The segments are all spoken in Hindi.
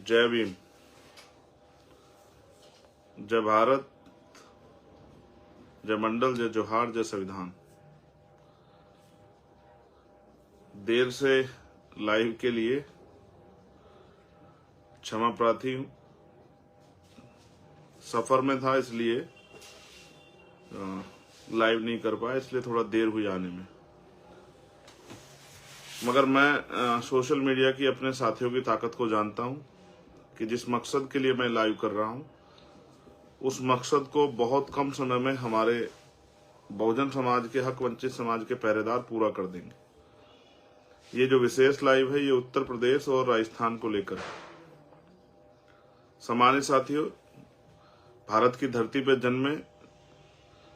जय भीम, जय भारत, जय मंडल, जय जोहार, जय संविधान। देर से लाइव के लिए क्षमा प्रार्थी हूं। सफर में था इसलिए लाइव नहीं कर पाया, इसलिए थोड़ा देर हुई आने में। मगर मैं सोशल मीडिया की अपने साथियों की ताकत को जानता हूं कि जिस मकसद के लिए मैं लाइव कर रहा हूं उस मकसद को बहुत कम समय में हमारे बहुजन समाज के, हक वंचित समाज के पहरेदार पूरा कर देंगे। ये जो विशेष लाइव है ये उत्तर प्रदेश और राजस्थान को लेकर है। सम्मानित साथियों, भारत की धरती पर जन्मे,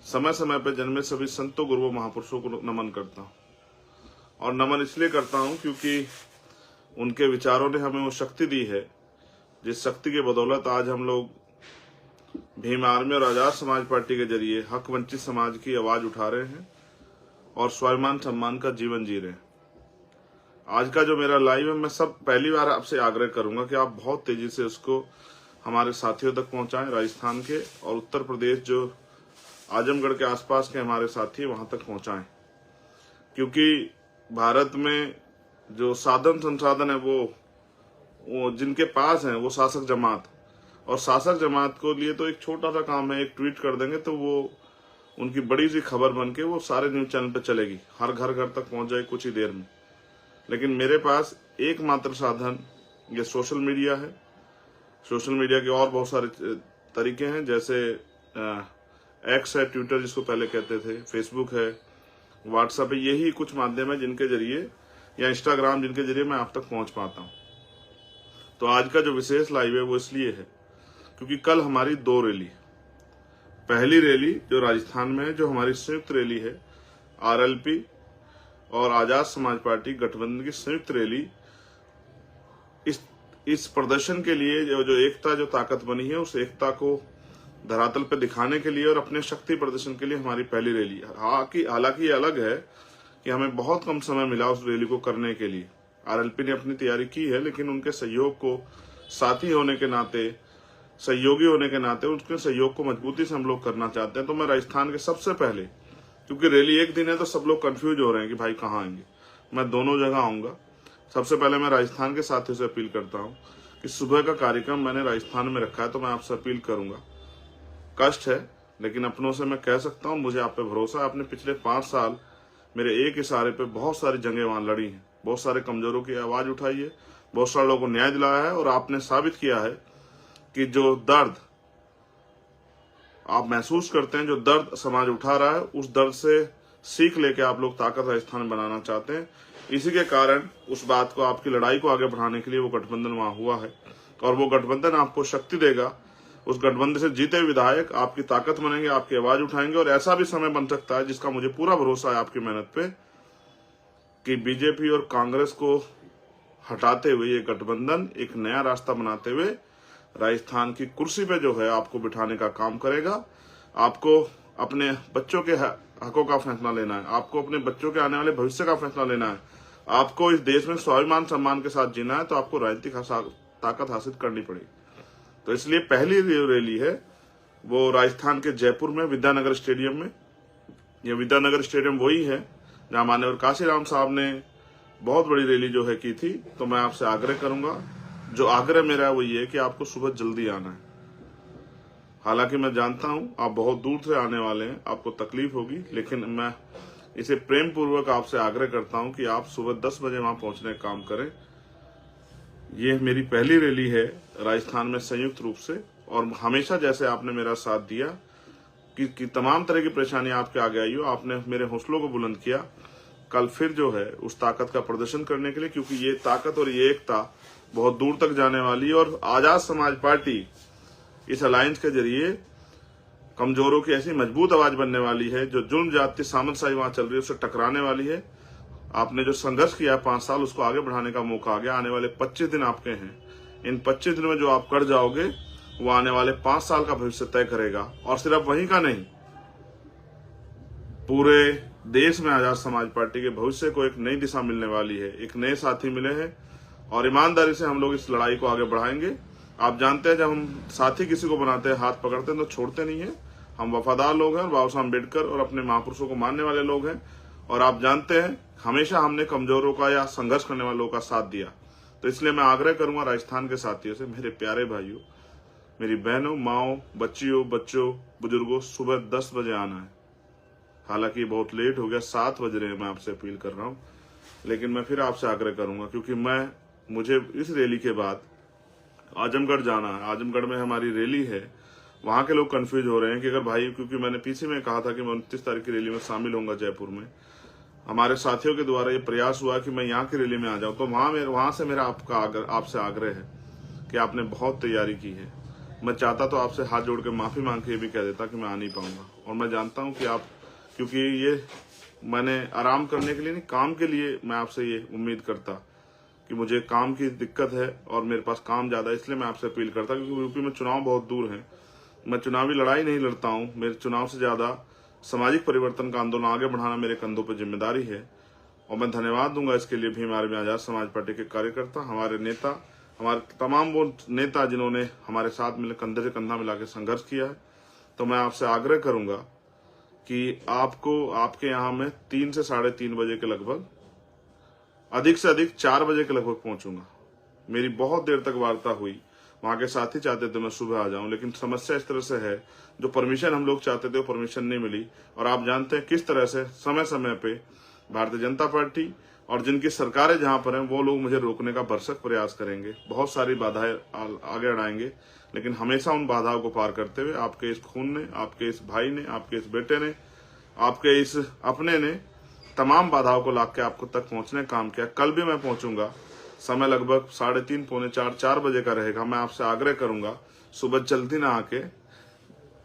समय समय पर जन्मे सभी संतों, गुरुओं, महापुरुषों को नमन करता हूं। और नमन इसलिए करता हूं क्योंकि उनके विचारों ने हमें वो शक्ति दी है जिस शक्ति के बदौलत आज हम लोग भीम आर्मी और आजाद समाज पार्टी के जरिए हक वंचित समाज की आवाज उठा रहे हैं और स्वाभिमान सम्मान का जीवन जी रहे हैं। आज का जो मेरा लाइव है, मैं सब पहली बार आपसे आग्रह करूंगा कि आप बहुत तेजी से उसको हमारे साथियों तक पहुंचाएं। राजस्थान के और उत्तर प्रदेश, जो आजमगढ़ के आसपास के हमारे साथी वहां तक पहुंचाएं, क्योंकि भारत में जो साधन संसाधन है वो जिनके पास है वो शासक जमात, और शासक जमात को लिए तो एक छोटा सा काम है, एक ट्वीट कर देंगे तो वो उनकी बड़ी सी खबर बन के वो सारे न्यूज चैनल पे चलेगी, हर घर घर तक पहुंच जाएगी कुछ ही देर में। लेकिन मेरे पास एकमात्र साधन ये सोशल मीडिया है। सोशल मीडिया के और बहुत सारे तरीके हैं, जैसे एक्स है, ट्विटर जिसको पहले कहते थे, फेसबुक है, व्हाट्सएप है। यही कुछ माध्यम है जिनके जरिए, या इंस्टाग्राम, जिनके जरिए मैं आप तक पहुंच पाता हूं। तो आज का जो विशेष लाइव है वो इसलिए है क्योंकि कल हमारी 2 रैली, पहली रैली जो राजस्थान में है, जो हमारी संयुक्त रैली है, आरएलपी और आजाद समाज पार्टी गठबंधन की संयुक्त रैली, इस प्रदर्शन के लिए जो एकता, जो ताकत बनी है, उस एकता को धरातल पे दिखाने के लिए और अपने शक्ति प्रदर्शन के लिए हमारी पहली रैली है। हालांकि ये अलग है कि हमें बहुत कम समय मिला उस रैली को करने के लिए। आरएलपी ने अपनी तैयारी की है, लेकिन उनके सहयोग को, साथी होने के नाते, सहयोगी होने के नाते, उनके सहयोग को मजबूती से हम लोग करना चाहते हैं। तो मैं राजस्थान के सबसे पहले, क्योंकि रैली एक दिन है तो सब लोग कंफ्यूज हो रहे हैं कि भाई कहाँ आएंगे, मैं दोनों जगह आऊंगा। सबसे पहले मैं राजस्थान के साथियों से अपील करता हूँ कि सुबह का कार्यक्रम मैंने राजस्थान में रखा है, तो मैं आपसे अपील करूंगा, कष्ट है लेकिन अपनों से मैं कह सकता हूँ, मुझे आप पे भरोसा है। आपने पिछले 5 साल मेरे एक इशारे पे बहुत सारी जंगें वहां लड़ी हैं, बहुत सारे कमजोरों की आवाज उठाई है, बहुत सारे लोगों को न्याय दिलाया है, और आपने साबित किया है कि जो दर्द आप महसूस करते हैं, जो दर्द समाज उठा रहा है, उस दर्द से सीख लेके आप लोग ताकत राजस्थान बनाना चाहते हैं। इसी के कारण उस बात को, आपकी लड़ाई को आगे बढ़ाने के लिए वो गठबंधन वहां हुआ है, और वो गठबंधन आपको शक्ति देगा। उस गठबंधन से जीते विधायक आपकी ताकत बनेंगे, आपकी आवाज उठाएंगे, और ऐसा भी समय बन सकता है जिसका मुझे पूरा भरोसा है आपकी मेहनत पे, कि बीजेपी और कांग्रेस को हटाते हुए ये गठबंधन एक नया रास्ता बनाते हुए राजस्थान की कुर्सी पे जो है आपको बिठाने का काम करेगा। आपको अपने बच्चों के हकों का फैसला लेना है, आपको अपने बच्चों के आने वाले भविष्य का फैसला लेना है, आपको इस देश में स्वाभिमान सम्मान के साथ जीना है, तो आपको राजनीतिक ताकत हासिल करनी पड़ेगी। तो इसलिए पहली रैली है वो राजस्थान के जयपुर में, विद्यानगर स्टेडियम में। ये विद्यानगर स्टेडियम वही है जहां माननीय काशीराम साहब ने बहुत बड़ी रैली जो है की थी। तो मैं आपसे आग्रह करूंगा, जो आग्रह मेरा है वो ये है कि आपको सुबह जल्दी आना है। हालांकि मैं जानता हूं आप बहुत दूर से आने वाले हैं, आपको तकलीफ होगी, लेकिन मैं इसे प्रेम पूर्वक आपसे आग्रह करता हूं कि आप सुबह 10 बजे वहां पहुंचने का काम करें। ये मेरी पहली रैली है राजस्थान में संयुक्त रूप से, और हमेशा जैसे आपने मेरा साथ दिया कि तमाम तरह की परेशानी आपके आगे आई हो, आपने मेरे हौसलों को बुलंद किया। कल फिर जो है उस ताकत का प्रदर्शन करने के लिए, क्योंकि ये ताकत और ये एकता बहुत दूर तक जाने वाली है, और आजाद समाज पार्टी इस अलायंस के जरिए कमजोरों की ऐसी मजबूत आवाज बनने वाली है, जो जुल्म जाति सामंतशाही वहां चल रही है उससे टकराने वाली है। आपने जो संघर्ष किया 5 साल, उसको आगे बढ़ाने का मौका आ गया। आने वाले 25 दिन आपके हैं, इन 25 दिन में जो आप कर जाओगे वो आने वाले 5 साल का भविष्य तय करेगा। और सिर्फ वहीं का नहीं, पूरे देश में आजाद समाज पार्टी के भविष्य को एक नई दिशा मिलने वाली है। एक नए साथी मिले हैं और ईमानदारी से हम लोग इस लड़ाई को आगे बढ़ाएंगे। आप जानते हैं, जब हम साथी किसी को बनाते हैं, हाथ पकड़ते हैं तो छोड़ते नहीं है। हम वफादार लोग हैं और बाबा साहब अम्बेडकर और अपने महापुरुषों को मानने वाले लोग हैं। और आप जानते हैं, हमेशा हमने कमजोरों का या संघर्ष करने वालों का साथ दिया। तो इसलिए मैं आग्रह करूंगा राजस्थान के साथियों से, मेरे प्यारे भाइयों, मेरी बहनों, माओ, बच्चियों, बच्चों, बुजुर्गों, सुबह 10 बजे आना है। हालांकि बहुत लेट हो गया, 7 बज रहे हैं, मैं आपसे अपील कर रहा हूं, लेकिन मैं फिर आपसे आग्रह करूंगा क्योंकि मुझे इस रैली के बाद आजमगढ़ जाना है। आजमगढ़ में हमारी रैली है। वहां के लोग कंफ्यूज हो रहे हैं कि अगर भाई, क्योंकि मैंने पीछे में कहा था कि मैं 29 तारीख की रैली में शामिल होऊंगा जयपुर में, हमारे साथियों के द्वारा ये प्रयास हुआ कि मैं यहाँ की रैली में आ जाऊं, तो वहां से मेरा आपसे आग्रह है कि आपने बहुत तैयारी की है। मैं चाहता तो आपसे हाथ जोड़ के माफी मांग के ये भी कह देता कि मैं आ नहीं पाऊंगा, और मैं जानता हूं कि आप, क्योंकि ये मैंने आराम करने के लिए नहीं, काम के लिए मैं आपसे ये उम्मीद करता कि मुझे काम की दिक्कत है और मेरे पास काम ज्यादा है, इसलिए मैं आपसे अपील करता, क्योंकि यूपी में चुनाव बहुत दूर है। मैं चुनावी लड़ाई नहीं लड़ता हूं, मेरे चुनाव से ज्यादा सामाजिक परिवर्तन का आंदोलन आगे बढ़ाना मेरे कंधों पर जिम्मेदारी है। और मैं धन्यवाद दूंगा इसके लिए भी हमारे आजाद समाज पार्टी के कार्यकर्ता, हमारे नेता, हमारे तमाम वो नेता जिन्होंने हमारे साथ मिलकर कंधे से कंधा मिला के संघर्ष किया है। तो मैं आपसे आग्रह करूंगा कि आपको, आपके यहाँ में 3 से 3:30 बजे के लगभग, अधिक से अधिक 4 बजे के लगभग पहुंचूंगा। मेरी बहुत देर तक वार्ता हुई, वहां के साथी चाहते थे मैं सुबह आ जाऊं, लेकिन समस्या इस तरह से है, जो परमिशन हम लोग चाहते थे वो परमिशन नहीं मिली। और आप जानते हैं किस तरह से समय समय पे भारतीय जनता पार्टी और जिनकी सरकारें जहां पर हैं वो लोग मुझे रोकने का भरसक प्रयास करेंगे, बहुत सारी बाधाएं आगे अड़ाएंगे, लेकिन हमेशा उन बाधाओं को पार करते हुए आपके इस खून ने, आपके इस भाई ने, आपके इस बेटे ने, आपके इस अपने ने तमाम बाधाओं को लाद के आपको तक पहुंचने का काम किया। कल भी मैं पहुंचूंगा, समय लगभग 3:30, पौने 4 बजे का रहेगा। मैं आपसे आग्रह करूंगा सुबह जल्दी ना आके,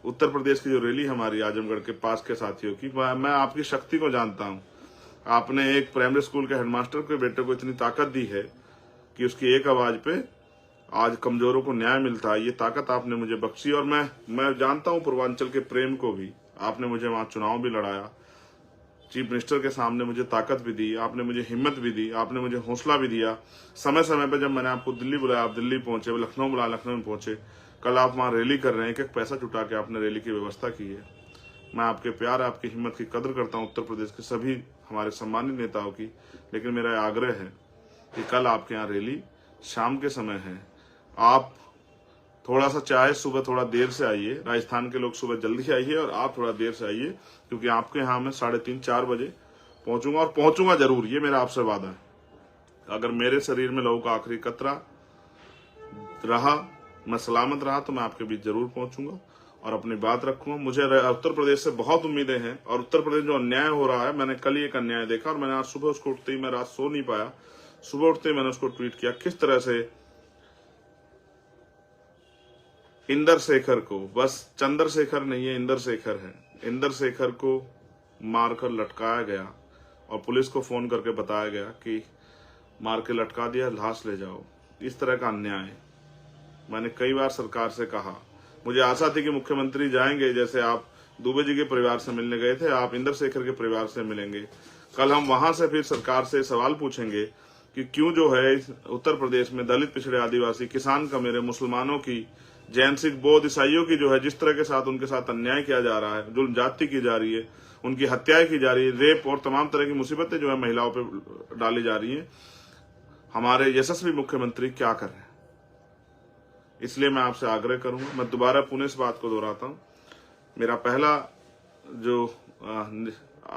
उत्तर प्रदेश की जो रैली हमारी आजमगढ़ के पास के साथियों की, मैं आपकी शक्ति को जानता हूं। आपने एक प्राइमरी स्कूल के हेडमास्टर के बेटे को इतनी ताकत दी है कि उसकी एक आवाज पे आज कमजोरों को न्याय मिलता है। ये ताकत आपने मुझे बख्शी, और मैं जानता हूं पूर्वांचल के प्रेम को भी। आपने मुझे वहां चुनाव भी लड़ाया, चीफ मिनिस्टर के सामने मुझे ताकत भी दी, आपने मुझे हिम्मत भी दी, आपने मुझे हौसला भी दिया। समय समय पर जब मैंने आपको दिल्ली बुलाया, आप दिल्ली पहुंचे, लखनऊ बुलाया, लखनऊ में पहुंचे। कल आप वहां रैली कर रहे हैं, एक पैसा जुटा के आपने रैली की व्यवस्था की है। मैं आपके प्यार, आपकी हिम्मत की कदर करता हूं, उत्तर प्रदेश के सभी हमारे सम्मानित नेताओं की। लेकिन मेरा आग्रह है कि कल आपके यहाँ रैली शाम के समय है, आप थोड़ा सा चाहे सुबह थोड़ा देर से आइए, राजस्थान के लोग सुबह जल्दी आइए और आप थोड़ा देर से आइए, क्योंकि आपके यहाँ मैं 3:30-4 बजे पहुंचूंगा, और पहुंचूंगा जरूर, ये मेरा आपसे वादा है। अगर मेरे शरीर में लहू का आखिरी कतरा रहा, मैं सलामत रहा, तो मैं आपके बीच जरूर पहुंचूंगा और अपनी बात रखूंगा। मुझे उत्तर प्रदेश से बहुत उम्मीदें हैं, और उत्तर प्रदेश जो अन्याय हो रहा है, मैंने कल ही एक अन्याय देखा, और मैंने आज सुबह उसको उठते ही, मैं रात सो नहीं पाया, सुबह उठते ही मैंने उसको ट्वीट किया, किस तरह से इंदर शेखर को, बस चंद्रशेखर नहीं है, इंदर शेखर है, इंदर शेखर को मारकर लटकाया गया और पुलिस को फोन करके बताया गया कि मार के लटका दिया, लाश ले जाओ। इस तरह का अन्याय मैंने कई बार सरकार से कहा। मुझे आशा थी कि मुख्यमंत्री जाएंगे, जैसे आप दुबे जी के परिवार से मिलने गए थे, आप इंदर शेखर के परिवार से मिलेंगे। कल हम वहां से फिर सरकार से सवाल पूछेंगे कि क्यों जो है उत्तर प्रदेश में दलित, पिछड़े, आदिवासी, किसान का, मेरे मुसलमानों की, जैन, सिख, बौद्ध, ईसाइयों की जो है जिस तरह के साथ उनके साथ अन्याय किया जा रहा है, जुल्म जाति की जा रही है, उनकी हत्याएं की जा रही है, रेप और तमाम तरह की मुसीबतें जो है महिलाओं पे डाली जा रही हैं, हमारे यशस्वी मुख्यमंत्री क्या कर रहे हैं। इसलिए मैं आपसे आग्रह करूंगा, मैं दोबारा पुनः इस बात को दोहराता हूं, मेरा पहला जो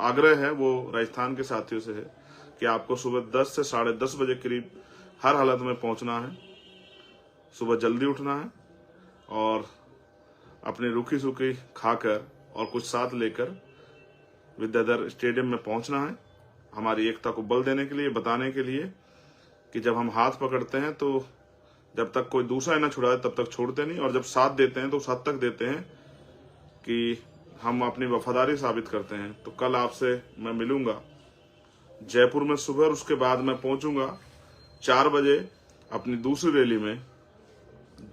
आग्रह है वो राजस्थान के साथियों से है कि आपको सुबह 10 से 10:30 बजे करीब हर हालत में पहुंचना है, सुबह जल्दी उठना है और अपनी रूखी सूखी खाकर और कुछ साथ लेकर विद्याधर स्टेडियम में पहुंचना है, हमारी एकता को बल देने के लिए, बताने के लिए कि जब हम हाथ पकड़ते हैं तो जब तक कोई दूसरा न छुड़ाए तब तक छोड़ते नहीं, और जब साथ देते हैं तो उस हद तक देते हैं कि हम अपनी वफादारी साबित करते हैं। तो कल आपसे मैं मिलूंगा जयपुर में सुबह, और उसके बाद मैं पहुंचूंगा 4 बजे अपनी दूसरी रैली में।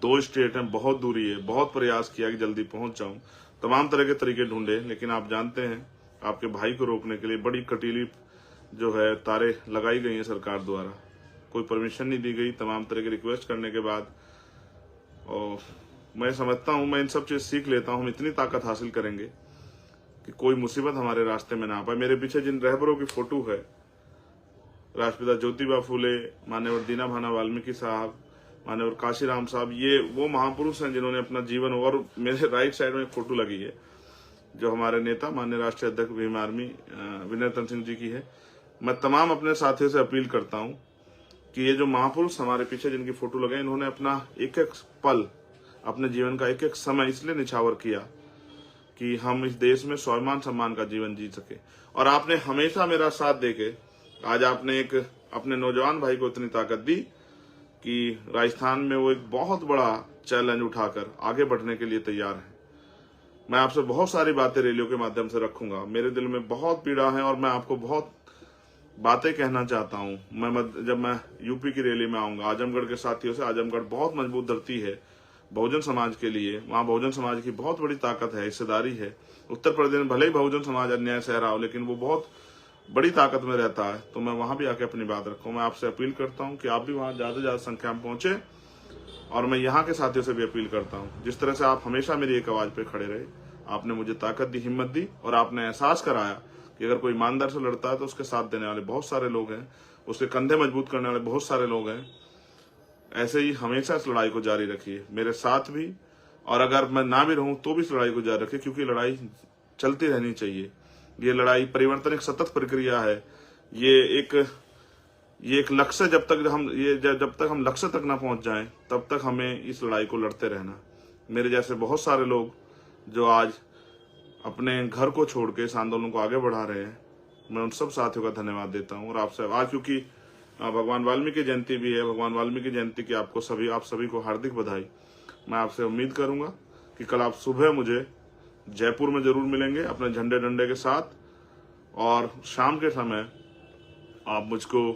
2 स्टेट हैं, बहुत दूरी है, बहुत प्रयास किया कि जल्दी पहुंच जाऊं, तमाम तरह के तरीके ढूंढे, लेकिन आप जानते हैं आपके भाई को रोकने के लिए बड़ी कटीली जो है तारे लगाई गई हैं सरकार द्वारा। कोई परमिशन नहीं दी गई, तमाम तरह की रिक्वेस्ट करने के बाद। और मैं समझता हूं, मैं इन सब चीज सीख लेता हूं, हम इतनी ताकत हासिल करेंगे कि कोई मुसीबत हमारे रास्ते में ना आ पाए। मेरे पीछे जिन रहबरों की फोटो है, राष्ट्रपिता ज्योतिबा फूले, मान्यवर दीना भाना वाल्मीकि साहब, मान्यवर काशीराम साहब, ये वो महापुरुष हैं जिन्होंने अपना जीवन, और मेरे राइट साइड में एक फोटो लगी है जो हमारे नेता माननीय राष्ट्रीय अध्यक्ष भीम आर्मी विनय तन सिंह जी की है। मैं तमाम अपने साथियों से अपील करता हूं कि ये जो महापुरुष हमारे पीछे जिनकी फोटो लगे, इन्होंने अपना एक एक पल, अपने जीवन का एक एक समय इसलिए निछावर किया कि हम इस देश में स्वाभिमान सम्मान का जीवन जी सके। और आपने हमेशा मेरा साथ देके आज आपने एक अपने नौजवान भाई को इतनी ताकत दी कि राजस्थान में वो एक बहुत बड़ा चैलेंज उठाकर आगे बढ़ने के लिए तैयार है। मैं आपसे बहुत सारी बातें रैलियों के माध्यम से रखूंगा। मेरे दिल में बहुत पीड़ा है और मैं आपको बहुत बातें कहना चाहता हूं। जब मैं यूपी की रैली में आऊंगा आजमगढ़ के साथियों से, आजमगढ़ बहुत मजबूत धरती है बहुजन समाज के लिए, वहां बहुजन समाज की बहुत बड़ी ताकत है, हिस्सेदारी है। उत्तर प्रदेश में भले ही बहुजन समाज अन्याय सह रहा हो, लेकिन वो बहुत बड़ी ताकत में रहता है। तो मैं वहां भी आके अपनी बात रखूं। मैं आपसे अपील करता हूं कि आप भी वहां ज्यादा से ज्यादा संख्या में पहुंचे, और मैं यहाँ के साथियों से भी अपील करता हूं, जिस तरह से आप हमेशा मेरी एक आवाज पे खड़े रहे, आपने मुझे ताकत दी, हिम्मत दी, और आपने एहसास कराया कि अगर कोई ईमानदार से लड़ता है तो उसके साथ देने वाले बहुत सारे लोग हैं, उसके कंधे मजबूत करने वाले बहुत सारे लोग हैं। ऐसे ही हमेशा इस लड़ाई को जारी रखिए, मेरे साथ भी, और अगर मैं ना भी रहूं तो भी इस लड़ाई को जारी रखिए, क्योंकि लड़ाई चलती रहनी चाहिए। ये लड़ाई परिवर्तन एक सतत प्रक्रिया है। ये एक लक्ष्य, जब तक हम लक्ष्य तक ना पहुंच जाएं, तब तक हमें इस लड़ाई को लड़ते रहना। मेरे जैसे बहुत सारे लोग जो आज अपने घर को छोड़ के इस आंदोलन को आगे बढ़ा रहे हैं, मैं उन सब साथियों का धन्यवाद देता हूं। और आपसे आज क्योंकि भगवान वाल्मीकि जयंती भी है, भगवान वाल्मीकि जयंती की आप सभी को हार्दिक बधाई। मैं आपसे उम्मीद करूंगा कि कल आप सुबह मुझे जयपुर में जरूर मिलेंगे अपने झंडे डंडे के साथ, और शाम के समय आप मुझको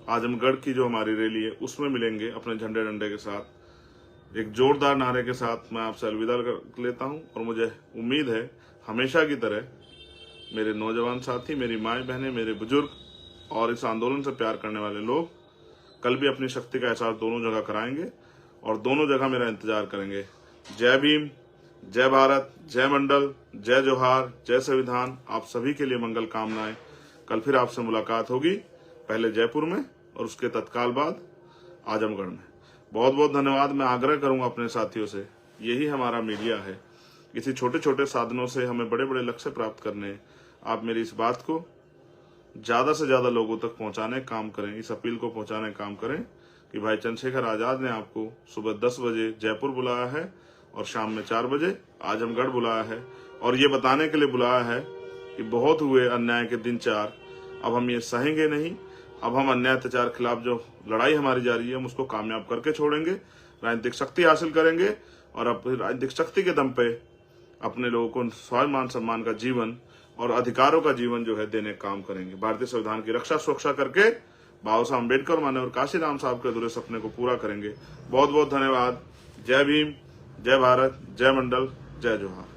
आजमगढ़ की जो हमारी रैली है उसमें मिलेंगे अपने झंडे डंडे के साथ। एक जोरदार नारे के साथ मैं आपसे अलविदा कर लेता हूं, और मुझे उम्मीद है हमेशा की तरह मेरे नौजवान साथी, मेरी माएँ बहनें, मेरे बुजुर्ग और इस आंदोलन से प्यार करने वाले लोग कल भी अपनी शक्ति का एहसास दोनों जगह कराएंगे, और दोनों जगह मेरा इंतजार करेंगे। जय भीम, जय भारत, जय मंडल, जय जोहार, जय संविधान। आप सभी के लिए मंगल कामनाएं। कल फिर आपसे मुलाकात होगी, पहले जयपुर में और उसके तत्काल बाद आजमगढ़ में। बहुत बहुत धन्यवाद। मैं आग्रह करूंगा अपने साथियों से, यही हमारा मीडिया है, इसी छोटे छोटे साधनों से हमें बड़े बड़े लक्ष्य प्राप्त करने हैं। आप मेरी इस बात को ज्यादा से ज्यादा लोगों तक पहुंचाने का काम करें, इस अपील को पहुंचाने का काम करें कि भाई चंद्रशेखर आजाद ने आपको सुबह 10 बजे जयपुर बुलाया है और शाम में 4 बजे आजमगढ़ बुलाया है, और ये बताने के लिए बुलाया है कि बहुत हुए अन्याय के दिन 4, अब हम ये सहेंगे नहीं। अब हम अन्याय अत्याचार खिलाफ जो लड़ाई हमारी जारी है हम उसको कामयाब करके छोड़ेंगे, राजनीतिक शक्ति हासिल करेंगे, और अब राजनीतिक शक्ति के दम पे अपने लोगों को स्वाभिमान सम्मान का जीवन और अधिकारों का जीवन जो है देने का काम करेंगे। भारतीय संविधान की रक्षा सुरक्षा करके बाबा साहब अम्बेडकर मान्यवर काशीराम साहब के अधूरे सपने को पूरा करेंगे। बहुत बहुत धन्यवाद। जय भीम, जय भारत, जय मंडल, जय जोहार।